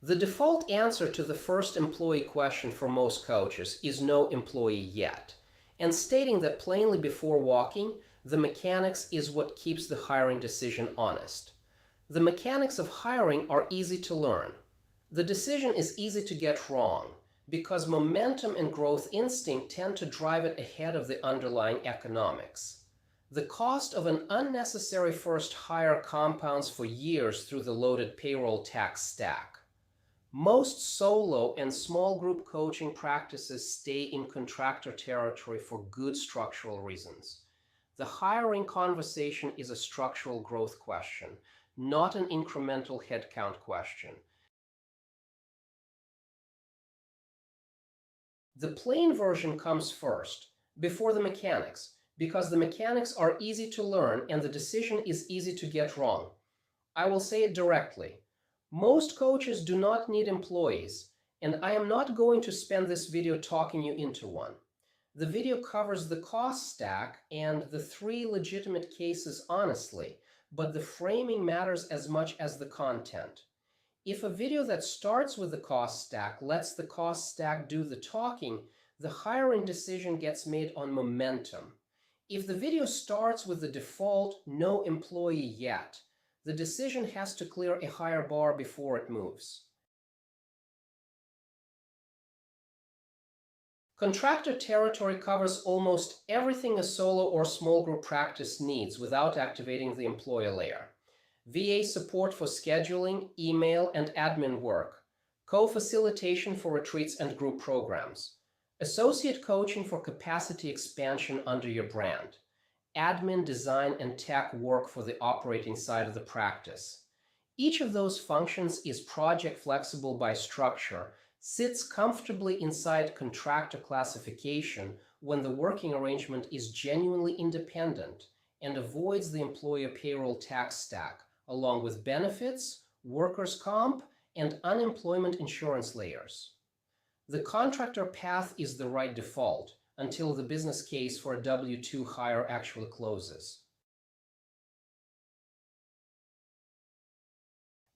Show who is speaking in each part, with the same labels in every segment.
Speaker 1: The default answer to the first employee question for most coaches is no employee yet, and stating that plainly before walking, the mechanics is what keeps the hiring decision honest. The mechanics of hiring are easy to learn. The decision is easy to get wrong because momentum and growth instinct tend to drive it ahead of the underlying economics. The cost of an unnecessary first hire compounds for years through the loaded payroll tax stack. Most solo and small group coaching practices stay in contractor territory for good structural reasons. The hiring conversation is a structural growth question, not an incremental headcount question. The plain version comes first, before the mechanics, because the mechanics are easy to learn and the decision is easy to get wrong. I will say it directly. Most coaches do not need employees, and I am not going to spend this video talking you into one. The video covers the cost stack and the 3 legitimate cases honestly, but the framing matters as much as the content. If a video that starts with the cost stack lets the cost stack do the talking, the hiring decision gets made on momentum. If the video starts with the default no employee yet, the decision has to clear a higher bar before it moves. Contractor territory covers almost everything a solo or small group practice needs without activating the employer layer. VA support for scheduling, email, and admin work, co-facilitation for retreats and group programs, associate coaching for capacity expansion under your brand, admin, design, and tech work for the operating side of the practice. Each of those functions is project flexible by structure, sits comfortably inside contractor classification when the working arrangement is genuinely independent, and avoids the employer payroll tax stack, along with benefits, workers' comp, and unemployment insurance layers. The contractor path is the right default until the business case for a W-2 hire actually closes.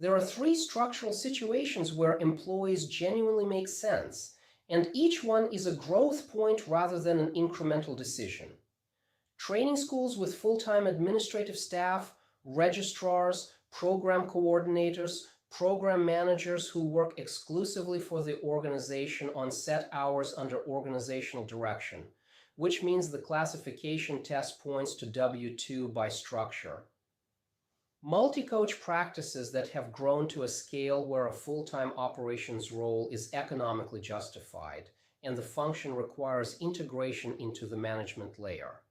Speaker 1: There are 3 structural situations where employees genuinely make sense, and each one is a growth point rather than an incremental decision. Training schools with full-time administrative staff, registrars, program coordinators, program managers who work exclusively for the organization on set hours under organizational direction, which means the classification test points to W-2 by structure. Multi-coach practices that have grown to a scale where a full-time operations role is economically justified, and the function requires integration into the management layer.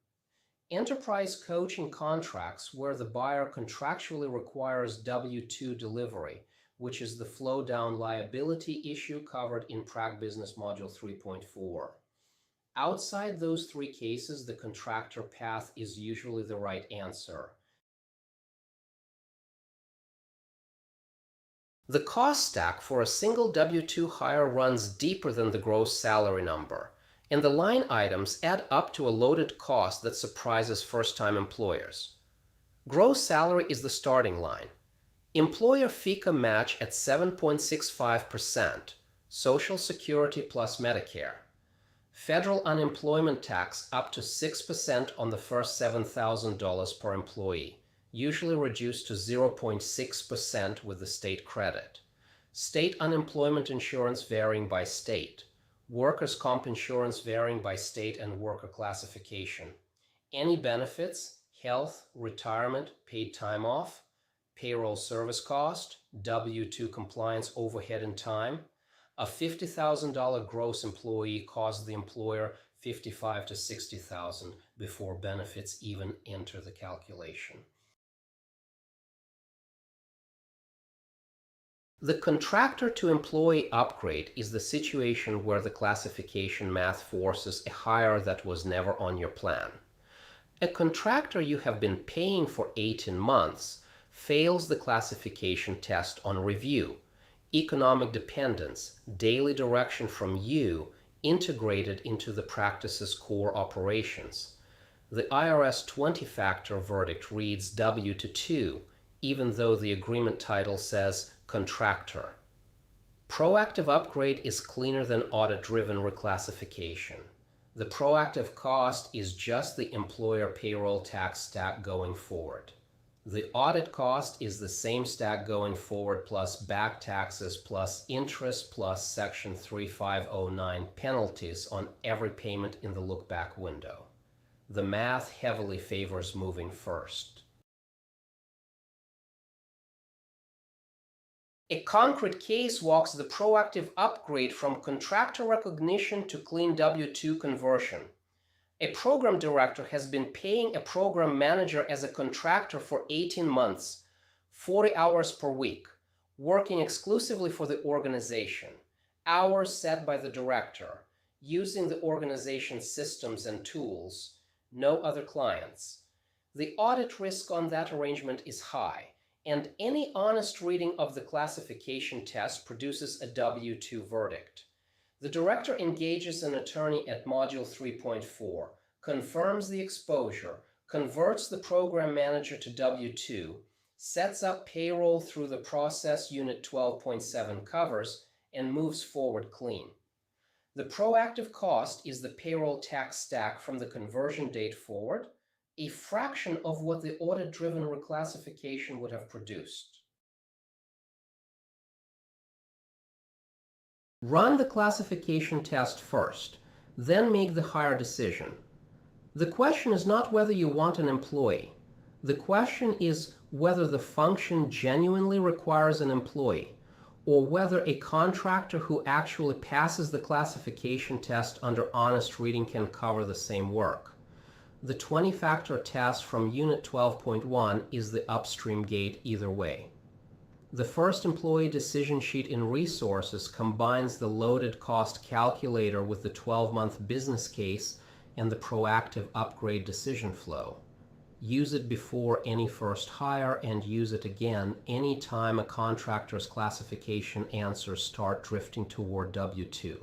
Speaker 1: Enterprise coaching contracts where the buyer contractually requires W-2 delivery, which is the flow-down liability issue covered in Prac Business Module 3.4. Outside those 3 cases, the contractor path is usually the right answer. The cost stack for a single W-2 hire runs deeper than the gross salary number, and the line items add up to a loaded cost that surprises first-time employers. Gross salary is the starting line. Employer FICA match at 7.65%, Social Security plus Medicare. Federal unemployment tax up to 6% on the first $7,000 per employee, usually reduced to 0.6% with the state credit. State unemployment insurance varying by state. Workers' comp insurance varying by state and worker classification. Any benefits, health, retirement, paid time off, payroll service cost, W-2 compliance overhead and time. A $50,000 gross employee costs the employer $55,000 to $60,000 before benefits even enter the calculation. The contractor-to-employee upgrade is the situation where the classification math forces a hire that was never on your plan. A contractor you have been paying for 18 months fails the classification test on review. Economic dependence, daily direction from you, integrated into the practice's core operations. The IRS 20-factor verdict reads W-2, even though the agreement title says contractor. Proactive upgrade is cleaner than audit-driven reclassification. The proactive cost is just the employer payroll tax stack going forward. The audit cost is the same stack going forward plus back taxes plus interest plus Section 3509 penalties on every payment in the look-back window. The math heavily favors moving first. A concrete case walks the proactive upgrade from contractor recognition to clean W-2 conversion. A program director has been paying a program manager as a contractor for 18 months, 40 hours per week, working exclusively for the organization, hours set by the director, using the organization's systems and tools, no other clients. The audit risk on that arrangement is high, and any honest reading of the classification test produces a W-2 verdict. The director engages an attorney at Module 3.4, confirms the exposure, converts the program manager to W-2, sets up payroll through the process Unit 12.7 covers, and moves forward clean. The proactive cost is the payroll tax stack from the conversion date forward, a fraction of what the audit-driven reclassification would have produced. Run the classification test first, then make the hire decision. The question is not whether you want an employee. The question is whether the function genuinely requires an employee, or whether a contractor who actually passes the classification test under honest reading can cover the same work. The 20-factor test from Unit 12.1 is the upstream gate either way. The first employee decision sheet in Resources combines the loaded cost calculator with the 12-month business case and the proactive upgrade decision flow. Use it before any first hire and use it again anytime a contractor's classification answers start drifting toward W-2.